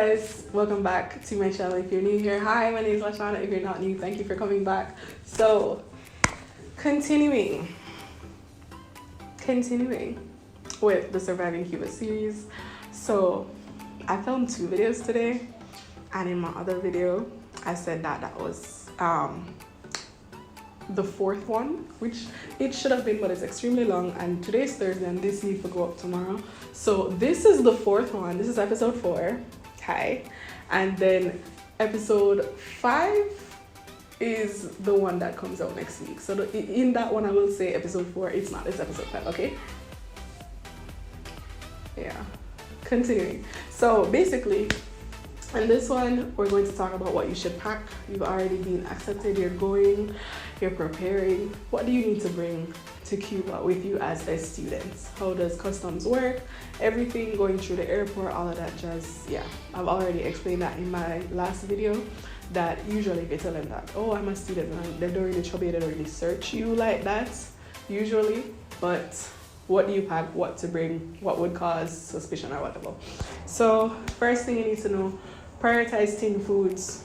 guys, welcome back to my channel. If you're new here, hi, my name is Shawna. If you're not new, thank you for coming back. So continuing with the Surviving Cuba series. So I filmed 2 videos today, and in my other video I said that was the 4th one, which it should have been, but it's extremely long, and today's Thursday and this needs to go up tomorrow. So this is the 4th one. This is episode 4. Hi. And then episode 5 is the one that comes out next week. So in that one I will say episode 4. It's not, it's episode 5. Okay, yeah, continuing. So basically in this one, we're going to talk about what you should pack. You've already been accepted, you're going, you're preparing. What do you need to bring to Cuba with you as a student? How does customs work? Everything going through the airport, all of that jazz. Yeah, I've already explained that in my last video, that usually if you tell them that, oh, I'm a student, and they don't really trouble you, they don't really search you like that, usually. But what do you pack, what to bring, what would cause suspicion or whatever. So first thing you need to know, prioritize tin foods,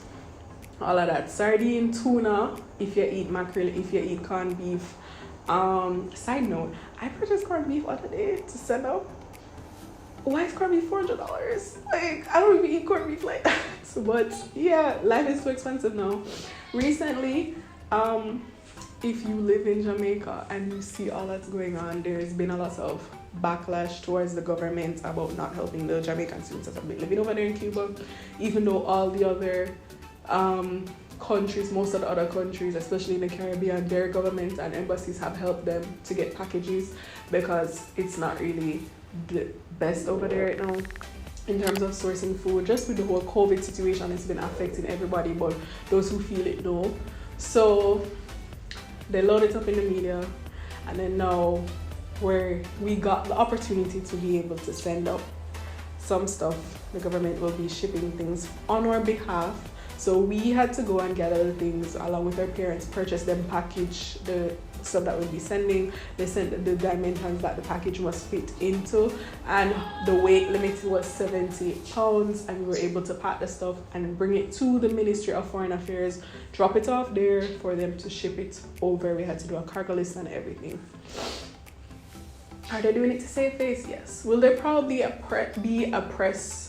all of that. Sardine, tuna, if you eat mackerel, if you eat corned beef. Side note, I purchased corned beef other day to send out. Why is corned beef $400? Like, I don't even eat corned beef like that. But yeah, life is too expensive now. Recently, if you live in Jamaica and you see all that's going on, there's been a lot of backlash towards the government about not helping the Jamaican students that have been living over there in Cuba, even though all the other countries, most of the other countries, especially in the Caribbean, their government and embassies have helped them to get packages, because it's not really the best over there right now in terms of sourcing food. Just with the whole COVID situation, it's been affecting everybody, but those who feel it know. So they load it up in the media, and then now where we got the opportunity to be able to send up some stuff, the government will be shipping things on our behalf. So we had to go and gather the things along with our parents, purchase them, package the stuff that we'll be sending. They sent the dimensions that the package must fit into, and the weight limit was 70 pounds, and we were able to pack the stuff and bring it to the Ministry of Foreign Affairs, drop it off there for them to ship it over. We had to do a cargo list and everything. Are they doing it to save face? Yes. Will there probably be a press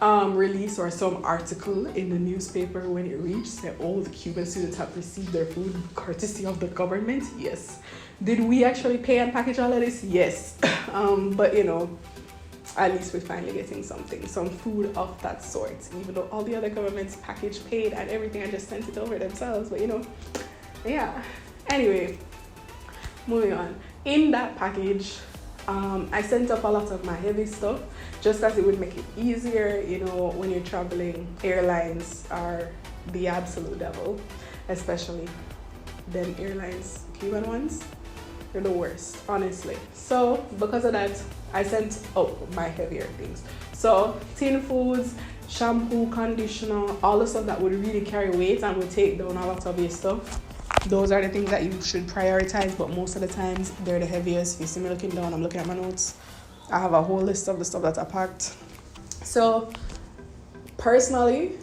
release or some article in the newspaper when it reaches that all the Cuban students have received their food courtesy of the government? Yes. Did we actually pay and package all of this? Yes. But you know, at least we're finally getting something, some food of that sort, even though all the other governments package, paid and everything, I just sent it over themselves. But you know, yeah. Anyway, moving on. In that package, I sent up a lot of my heavy stuff, just as it would make it easier. You know, when you're traveling, airlines are the absolute devil, especially them airlines, Cuban ones. They're the worst, honestly. So because of that, I sent up my heavier things. So tin foods, shampoo, conditioner, all the stuff that would really carry weight and would take down a lot of your stuff. Those are the things that you should prioritize, but most of the times they're the heaviest. If you see me looking down, I'm looking at my notes. I have a whole list of the stuff that I packed. So personally,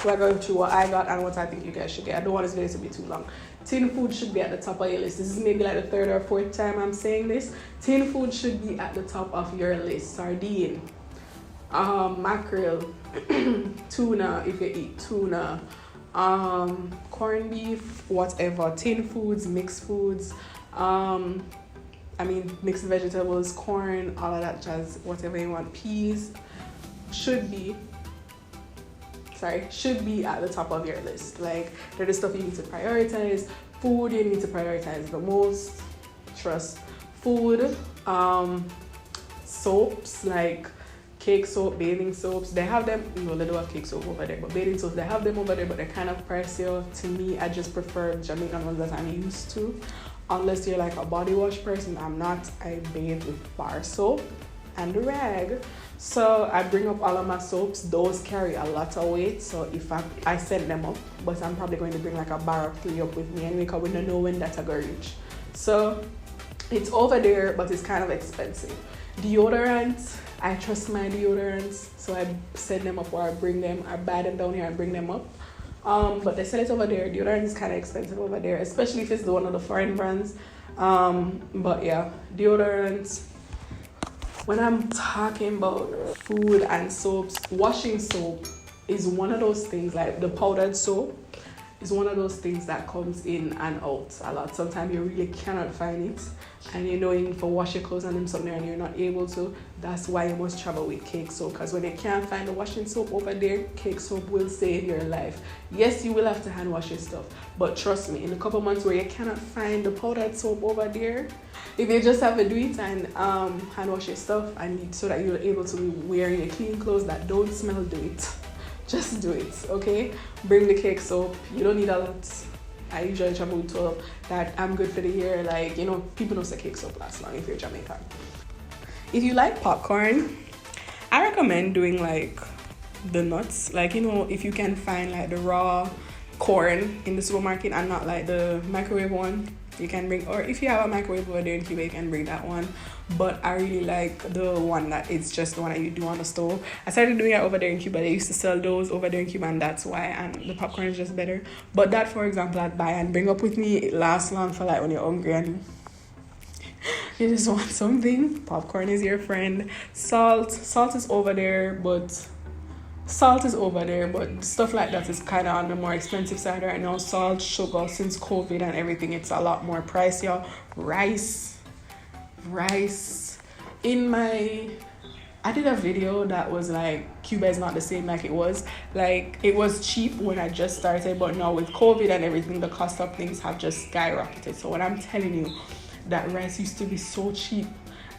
we're going through what I got and what I think you guys should get. I don't want this video to be too long. Tin food should be at the top of your list. This is maybe like the 3rd or 4th time I'm saying this. Tin food should be at the top of your list. Sardine, mackerel, tuna if you eat tuna, corned beef, whatever, tin foods, mixed foods, mixed vegetables, corn, all of that jazz, whatever you want. Peas should be at the top of your list. Like, they're the stuff you need to prioritize. Food you need to prioritize the most. Trust. Food, soaps like cake soap, bathing soaps, they have them. No, they don't have cake soap over there, but bathing soaps, they have them over there, but they're kind of pricier. To me, I just prefer Jamaican ones that I'm used to. Unless you're like a body wash person, I'm not. I bathe with bar soap and rag. So I bring up all of my soaps. Those carry a lot of weight, so if I send them up, but I'm probably going to bring like a bar of 3 up with me anyway, because we don't know when that's going to reach. So It's over there, but it's kind of expensive. Deodorants, I trust my deodorants, so I send them up or I bring them. I buy them down here and bring them up. But they sell it over there. Deodorant is kind of expensive over there, especially if it's one of the foreign brands. But yeah, deodorants. When I'm talking about food and soaps, washing soap is one of those things, like the powdered soap is one of those things that comes in and out a lot. Sometimes you really cannot find it, and you know you need to wash your clothes and then something and you're not able to. That's why you must travel with cake soap, because when you can't find the washing soap over there, cake soap will save your life. Yes, you will have to hand wash your stuff, but trust me, in a couple months where you cannot find the powdered soap over there, if you just have to do it and hand wash your stuff, and so that you're able to be wearing your clean clothes that don't smell, do it. Just do it, okay? Bring the cake soap. You don't need a lot. I usually travel with 12. That I'm good for the year. Like, you know, people don't say cake soap lasts long if you're Jamaican. If you like popcorn, I recommend doing like the nuts. Like, you know, if you can find like the raw corn in the supermarket and not like the microwave one, you can bring, or if you have a microwave over there in Cuba, you can bring that one. But I really like the one that it's just the one that you do on the stove. I started doing it over there in Cuba. They used to sell those over there in Cuba, and that's why. And the popcorn is just better. But that, for example, I'd buy and bring up with me. It lasts long for like when you're hungry and you just want something. Popcorn is your friend. Salt is over there, but stuff like that is kind of on the more expensive side right now. Salt, sugar, since COVID and everything, it's a lot more pricier. Rice. I did a video that was like, Cuba is not the same like it was. Like, it was cheap when I just started, but now with COVID and everything, the cost of things have just skyrocketed. So when I'm telling you that rice used to be so cheap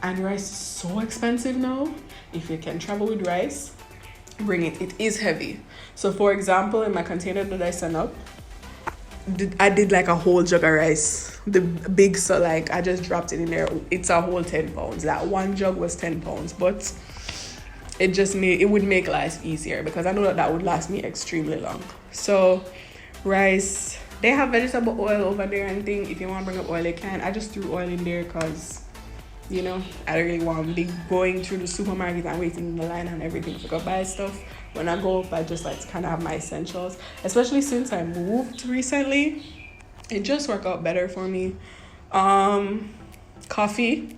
and rice is so expensive now, if you can travel with rice, bring it. It is heavy. So for example, in my container that I sent up, I did like a whole jug of rice, the big, so like I just dropped it in there. It's a whole 10 pounds. That one jug was 10 pounds, but it would make life easier, because I know that would last me extremely long. So rice, they have vegetable oil over there and thing. If you want to bring up oil, you can. I just threw oil in there because, you know, I don't really want to be going through the supermarket and waiting in the line and everything to go buy stuff. When I go up, I just like to kind of have my essentials, especially since I moved recently. It just worked out better for me. Coffee,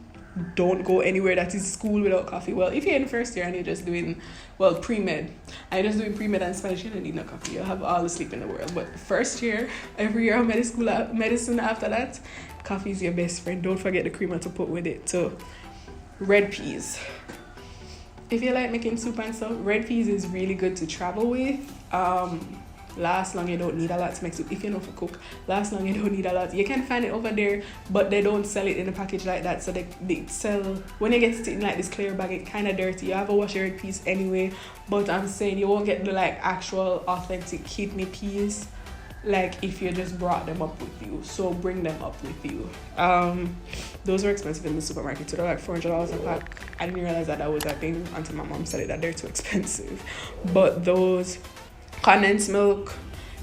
don't go anywhere that is school without coffee. Well, if you're in first year and you're just doing, pre-med, and you're just doing pre-med and Spanish, you don't need no coffee. You'll have all the sleep in the world. But first year, every year of medicine after that, coffee is your best friend. Don't forget the creamer to put with it too. Red peas. If you like making soup and stuff, red peas is really good to travel with. Last long, you don't need a lot to make soup. If you know how to cook, last long, you don't need a lot. You can find it over there, but they don't sell it in a package like that. So they sell, when you get it in like this clear bag, it's kind of dirty. You have to wash your red peas anyway. But I'm saying you won't get the like actual authentic kidney peas like if you just brought them up with you. So bring them up with you. Those are expensive in the supermarket, so they're like $400 a pack. I didn't realize that was a thing until my mom said it, that they're too expensive. But those condensed milk,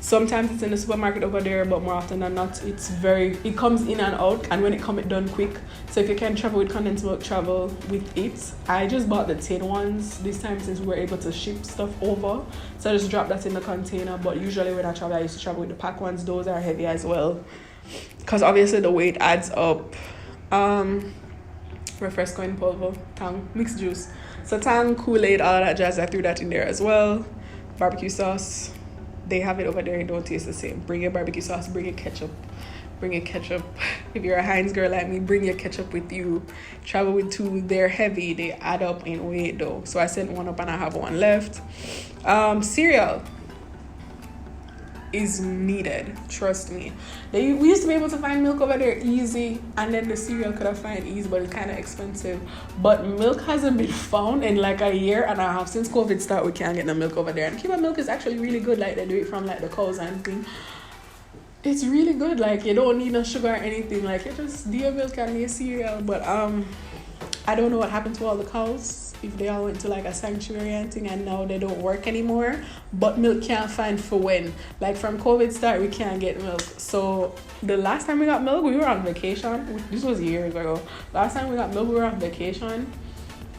sometimes it's in the supermarket over there, but more often than not, it comes in and out, and when it comes, it done quick. So if you can travel with condensed milk, travel with it. I just bought the tin ones this time since we were able to ship stuff over, so I just dropped that in the container. But usually when I travel, I used to travel with the pack ones. Those are heavy as well, because obviously the weight adds up. Refresco in pulver, tang, mixed juice, so tang, Kool-Aid, all that jazz, I threw that in there as well. Barbecue sauce, they have it over there. It don't taste the same. Bring your barbecue sauce, bring your ketchup. If you're a Heinz girl like me, bring your ketchup with you. Travel with two. They're heavy, they add up in weight though. So I sent one up and I have one left. Cereal is needed, trust me. We used to be able to find milk over there easy, and then the cereal could have found easy, but it's kind of expensive. But milk hasn't been found in like a year and a half. Since COVID started, we can't get the milk over there. And Cuba milk is actually really good. Like, they do it from like the cows and thing. It's really good. Like, you don't need no sugar or anything. Like, you just do your milk and your cereal. But I don't know what happened to all the cows, if they all went to like a sanctuary and thing and now they don't work anymore. But milk can't find for when. Like from COVID start, we can't get milk. So the last time we got milk, we were on vacation. This was years ago. Last time we got milk, we were on vacation.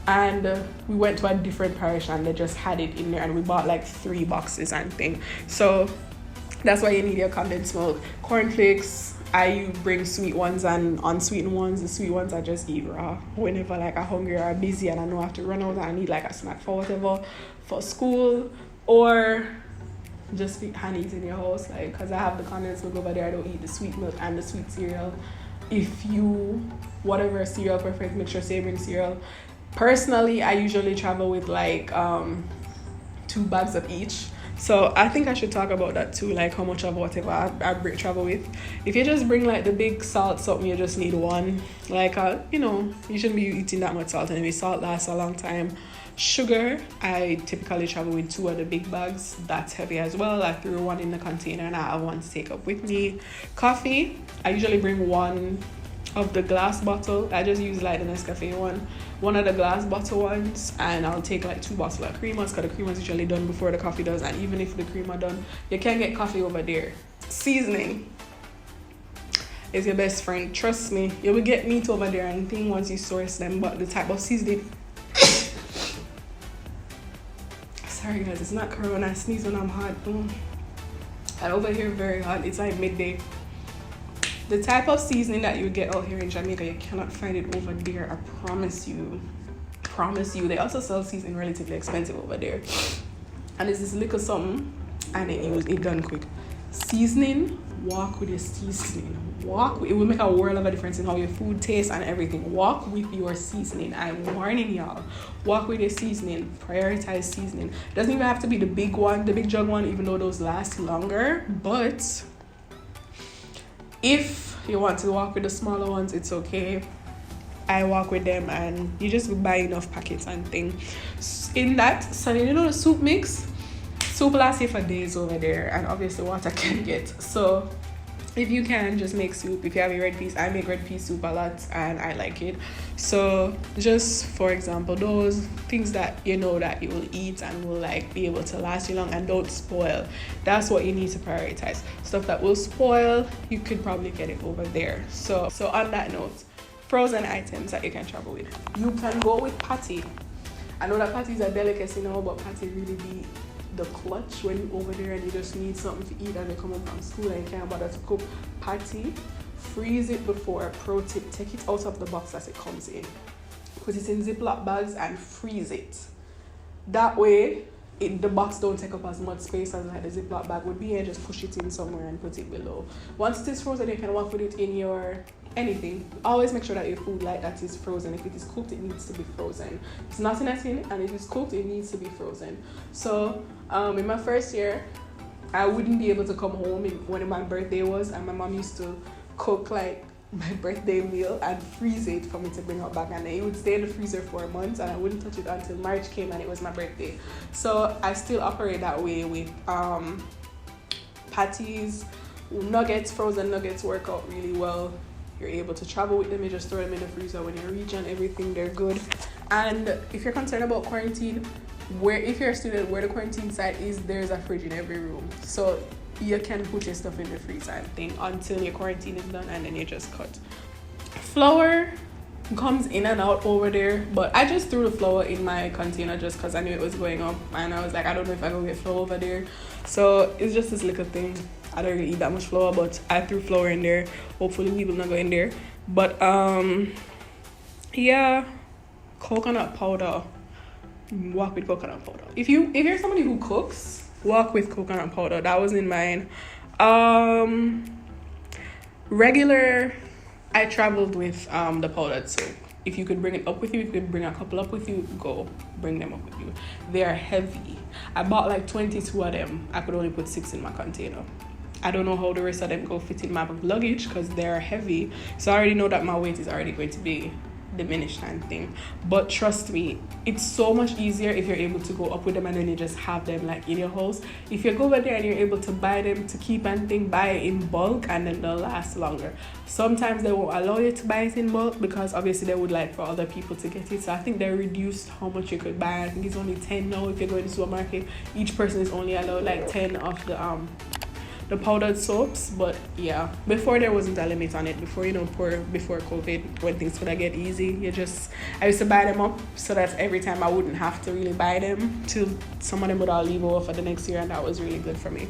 And we went to a different parish and they just had it in there. And we bought like 3 boxes and thing. So that's why you need your condensed milk. Cornflakes, I bring sweet ones and unsweetened ones. The sweet ones I just eat raw whenever like I'm hungry or busy and I know I have to run out and I need like a snack for whatever, for school, or just eat honeys in your house. Like, because I have the condensed milk over there, I don't eat the sweet milk and the sweet cereal. If you, whatever cereal preference, make sure you bring cereal. Personally, I usually travel with like 2 bags of each. So I think I should talk about that too, like how much of whatever I travel with. If you just bring like the big salt something, you just need 1. Like, you know, you shouldn't be eating that much salt anyway. Salt lasts a long time. Sugar, I typically travel with 2 of the big bags. That's heavy as well. I threw 1 in the container and I have 1 to take up with me. Coffee, I usually bring 1 of the glass bottle. I just use like the Nescafe one of the glass bottle ones, and I'll take like 2 bottles of creamers because the creamer's usually done before the coffee does. And even if the creamer done, you can get coffee over there. Seasoning is your best friend, trust me. You will get meat over there and thing once you source them, but the type of seasoning sorry guys, it's not corona, I sneeze when I'm hot. And over here very hot, it's like midday. The type of seasoning that you get out here in Jamaica, you cannot find it over there. I promise you. They also sell seasoning relatively expensive over there. And it's this little something, and it done quick. Seasoning, walk with your seasoning. It will make a world of a difference in how your food tastes and everything. Walk with your seasoning. I'm warning y'all. Walk with your seasoning. Prioritize seasoning. It doesn't even have to be the big one, the big jug one, even though those last longer. But if you want to walk with the smaller ones, it's okay. I walk with them and you just buy enough packets and things. In that, so you know the soup mix? Soup lasts you for days over there, and obviously water can get. So if you can, just make soup. If you have a red peas, I make red pea soup a lot and I like it. So just for example, those things that you know that you will eat and will like be able to last you long and don't spoil, that's what you need to prioritize. Stuff that will spoil, you could probably get it over there. So on that note, frozen items that you can travel with. You can go with patty. I know that patty is a delicacy now, but patty really be the clutch when you're over there and you just need something to eat and you come home from school and you can't bother to cook. Patty, freeze it before. Pro tip, take it out of the box as it comes in. Put it in Ziploc bags and freeze it. That way, the box don't take up as much space as like the Ziploc bag would be, and just push it in somewhere and put it below. Once it is frozen, you can walk with it in your anything. Always make sure that your food like that is frozen. If it is cooked, it needs to be frozen. It's not in a tin, and if it's cooked, it needs to be frozen. So in my first year, I wouldn't be able to come home when my birthday was, and my mom used to cook like my birthday meal and freeze it for me to bring out back, and it would stay in the freezer for a month and I wouldn't touch it until March came and it was my birthday. So I still operate that way with patties. Nuggets, frozen nuggets work out really well. You're able to travel with them. You just throw them in the freezer when you reach and everything, they're good. And if you're concerned about quarantine, if you're a student, where the quarantine site is, there's a fridge in every room, so you can put your stuff in the freezer and thing until your quarantine is done, and then you just cut. Flour comes in and out over there, but I just threw the flour in my container just because I knew it was going up, and I was like, I don't know if I go get flour over there. So it's just this little thing. I don't really eat that much flour, but I threw flour in there. Hopefully we will not go in there. But yeah, coconut powder. Walk with coconut powder. If you're somebody who cooks, walk with coconut powder. That was in mine. Regular, I traveled with the powdered soap. If you could bring it up with you, if you could bring a couple up with you, go bring them up with you. They are heavy. I bought like 22 of them. I could only put 6 in my container. I don't know how the rest of them go fit in my luggage because they're heavy. So I already know that my weight is already going to be diminish time thing. But trust me, it's so much easier if you're able to go up with them and then you just have them like in your house. If you go over there and you're able to buy them to keep and thing, buy it in bulk and then they'll last longer. Sometimes they won't allow you to buy it in bulk because obviously they would like for other people to get it. So I think they reduced how much you could buy. I think it's only 10 now. If you go to the supermarket, each person is only allowed like 10 of the powdered soaps. But yeah, before there wasn't a limit on it. Before, before COVID, when things could get easy, I used to buy them up so that every time I wouldn't have to really buy them till some of them would all leave over for the next year, and that was really good for me.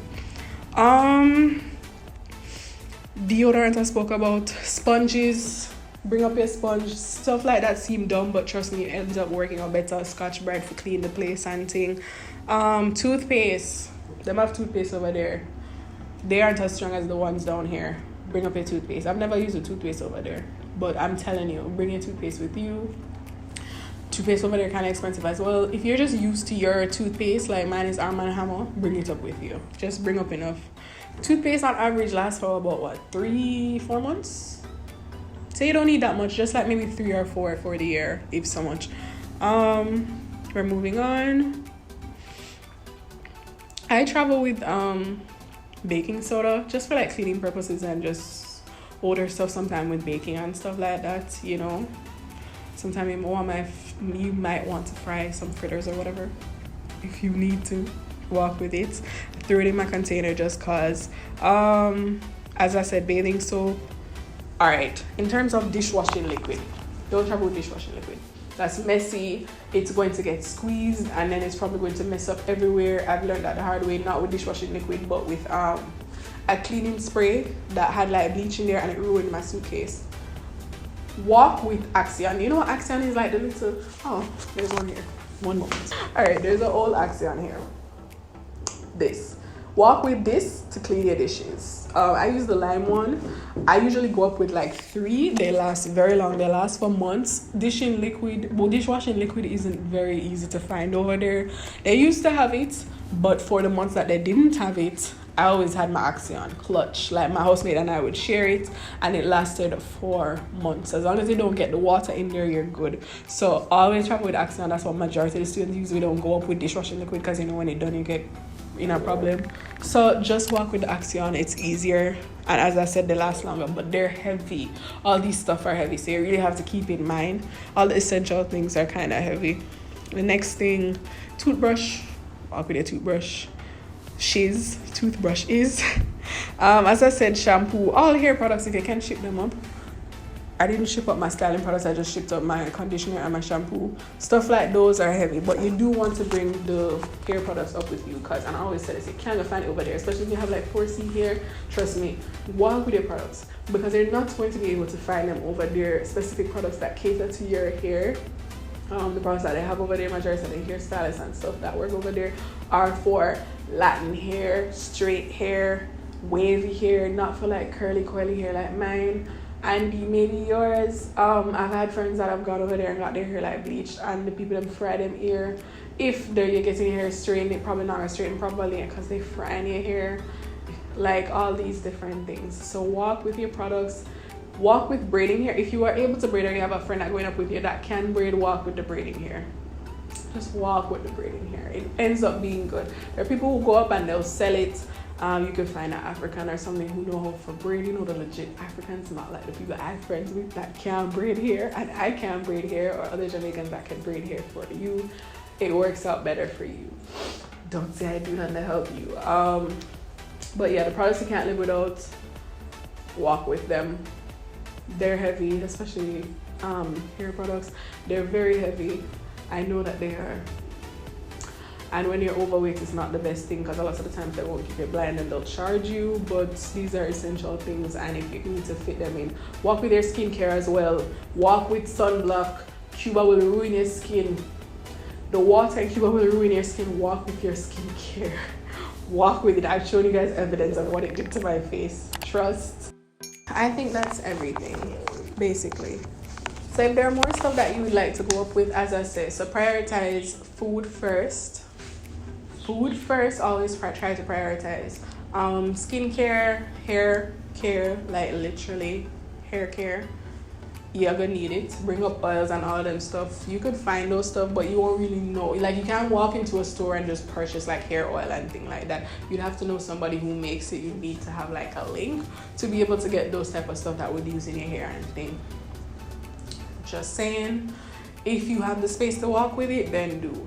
Deodorant I spoke about. Sponges, bring up your sponge. Stuff like that seem dumb, but trust me, it ends up working out better. Scotch-Brite for clean the place and thing. Toothpaste, them have toothpaste over there. They aren't as strong as the ones down here. Bring up your toothpaste. I've never used a toothpaste over there, but I'm telling you, bring your toothpaste with you. Toothpaste over there kind of expensive as well. If you're just used to your toothpaste, like mine is Arm & Hammer, bring it up with you. Just bring up enough. Toothpaste on average lasts for about 3-4 months. So you don't need that much, just like maybe 3 or 4 for the year, if so much. We're moving on. I travel with baking soda just for like cleaning purposes and just older stuff, sometimes with baking and stuff like that. Sometimes you might want to fry some fritters or whatever. If you need to, walk with it. Throw it in my container just cause. As I said, bathing soap. All right, in terms of dishwashing liquid, don't travel with dishwashing liquid. That's messy. It's going to get squeezed and then it's probably going to mess up everywhere. I've learned that the hard way, not with dishwashing liquid, but with a cleaning spray that had like bleach in there and it ruined my suitcase. Walk with Axion. You know what Axion is? Like the little, there's one here. One moment. All right, there's an old Axion here. This. Walk with this to clean your dishes. I use the lime one. I usually go up with like 3. They last very long. They last for months. Dishwashing liquid isn't very easy to find over there. They used to have it, but for the months that they didn't have it, I always had my Axion clutch. Like my housemate and I would share it, and it lasted for months. As long as you don't get the water in there, you're good. So always travel with Axion. That's what majority of the students use. We don't go up with dishwashing liquid because when it's done, you get a problem. So just walk with the Axion. It's easier, and as I said, they last longer, but they're heavy. All these stuff are heavy, so you really have to keep in mind all the essential things are kind of heavy. The next thing, toothbrush. Walk with your toothbrush. Toothbrush is as I said, shampoo, all hair products if you can ship them up. I didn't ship up my styling products, I just shipped up my conditioner and my shampoo. Stuff like those are heavy, but you do want to bring the hair products up with you because, and I always say this, you can't find it over there, especially if you have like 4C hair. Trust me, walk with your products because they're not going to be able to find them over there. Specific products that cater to your hair. The products that they have over there, majority of the hairstylists and stuff that work over there are for Latin hair, straight hair, wavy hair, not for like curly, coily hair like mine. And maybe yours. I've had friends that have gone over there and got their hair like bleached, and the people them fry them hair. If you're getting your hair straightened, they probably not straightened properly because they fry your hair. Like all these different things. So walk with your products. Walk with braiding hair. If you are able to braid or you have a friend that going up with you that can braid, walk with the braiding hair. Just walk with the braiding hair. It ends up being good. There are people who go up and they'll sell it. You can find an African or something who know how for braid. The legit Africans, not like the people I'm friends with that can braid hair, and I can braid hair, or other Jamaicans that can braid hair for you. It works out better for you. Don't say I do nothing to help you. But yeah, the products you can't live without, walk with them. They're heavy, especially hair products. They're very heavy. I know that they are. And when you're overweight, it's not the best thing because a lot of the times they won't keep you blind and they'll charge you. But these are essential things, and if you need to fit them in, walk with your skincare as well. Walk with sunblock. Cuba will ruin your skin. The water in Cuba will ruin your skin. Walk with your skincare. Walk with it. I've shown you guys evidence of what it did to my face. Trust. I think that's everything, basically. So if there are more stuff that you would like to go up with, as I say, so prioritize food first. Food first, always try to prioritize. Skincare, hair care, like literally hair care. you're gonna need it. Bring up oils and all them stuff. You could find those stuff, but you won't really know. Like, you can't walk into a store and just purchase like hair oil and thing like that. You'd have to know somebody who makes it. You need to have like a link to be able to get those type of stuff that would use in your hair and thing. Just saying, if you have the space to walk with it, then do.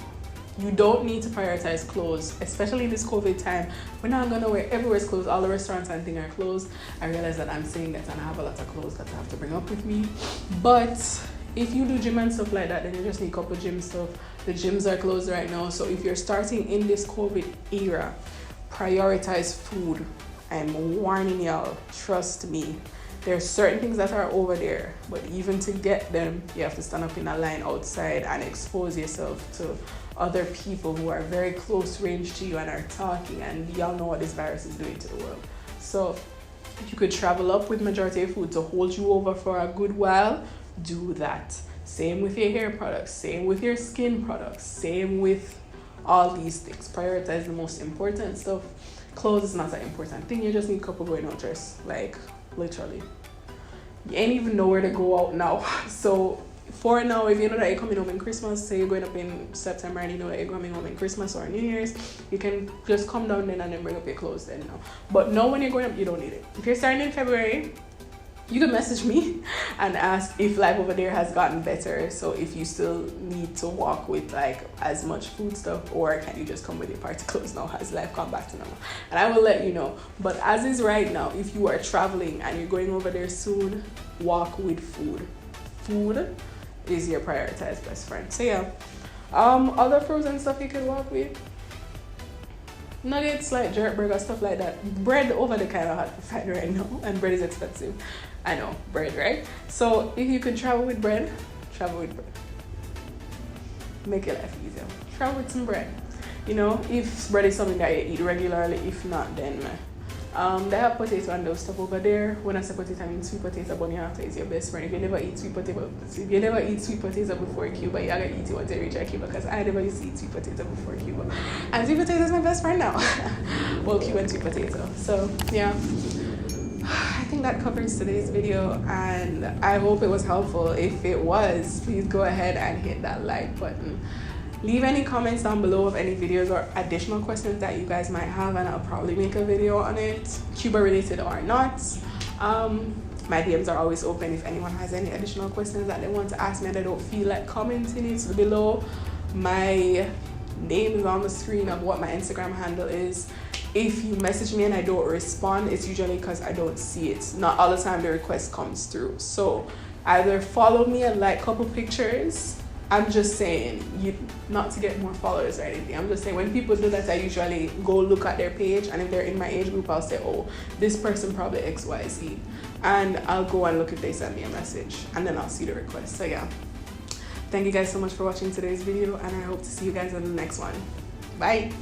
You don't need to prioritize clothes, especially in this COVID time. We're not gonna wear, everywhere's closed, all the restaurants and things are closed. I realize that I'm saying that and I have a lot of clothes that I have to bring up with me. But if you do gym and stuff like that, then you just need a couple gym stuff. The gyms are closed right now. So if you're starting in this COVID era, prioritize food. I'm warning y'all, trust me. There's certain things that are over there, but even to get them, you have to stand up in a line outside and expose yourself to other people who are very close range to you and are talking, and y'all know what this virus is doing to the world. So if you could travel up with majority of food to hold you over for a good while, do that. Same with your hair products, same with your skin products, same with all these things. Prioritize the most important stuff. Clothes is not an important thing. You just need a couple going out dress, like literally. You ain't even know where to go out now. So for now, if you know that you're coming home in Christmas, say you're going up in September and you know that you're coming home in Christmas or New Year's, you can just come down then and then bring up your clothes then now. But now when you're going up, you don't need it. If you're starting in February, you can message me and ask if life over there has gotten better. So if you still need to walk with like as much food stuff, or can you just come with your party clothes now? Has life gone back to normal? And I will let you know. But as is right now, if you are traveling and you're going over there soon, walk with food. Food is your prioritized best friend. So yeah, other frozen stuff you could walk with. Nuggets, like jerk burger, stuff like that. Bread over the kind of hard to find right now, and bread is expensive. I know, bread, right? So if you could travel with bread, travel with bread. Make your life easier. Travel with some bread. You know, if bread is something that you eat regularly, if not, then they have potato and those stuff over there. When I say potato, I mean sweet potato, but you have to is your best friend. If you never eat sweet potato before Cuba, you gotta eat it once you reach Cuba, because I never used to eat sweet potato before Cuba. And sweet potato is my best friend now. Well, Cuban sweet potato. So yeah, I think that covers today's video, and I hope it was helpful. If it was, please go ahead and hit that like button. Leave any comments down below of any videos or additional questions that you guys might have, and I'll probably make a video on it, Cuba related or not. My DMs are always open if anyone has any additional questions that they want to ask me and I don't feel like commenting it below. My name is on the screen of what my Instagram handle is. If you message me and I don't respond, it's usually because I don't see it. Not all the time the request comes through. So either follow me and like a couple pictures. I'm just saying, not to get more followers or anything. I'm just saying, when people do that, I usually go look at their page, and if they're in my age group, I'll say, oh, this person probably XYZ. And I'll go and look if they send me a message, and then I'll see the request. So yeah, thank you guys so much for watching today's video, and I hope to see you guys in the next one. Bye.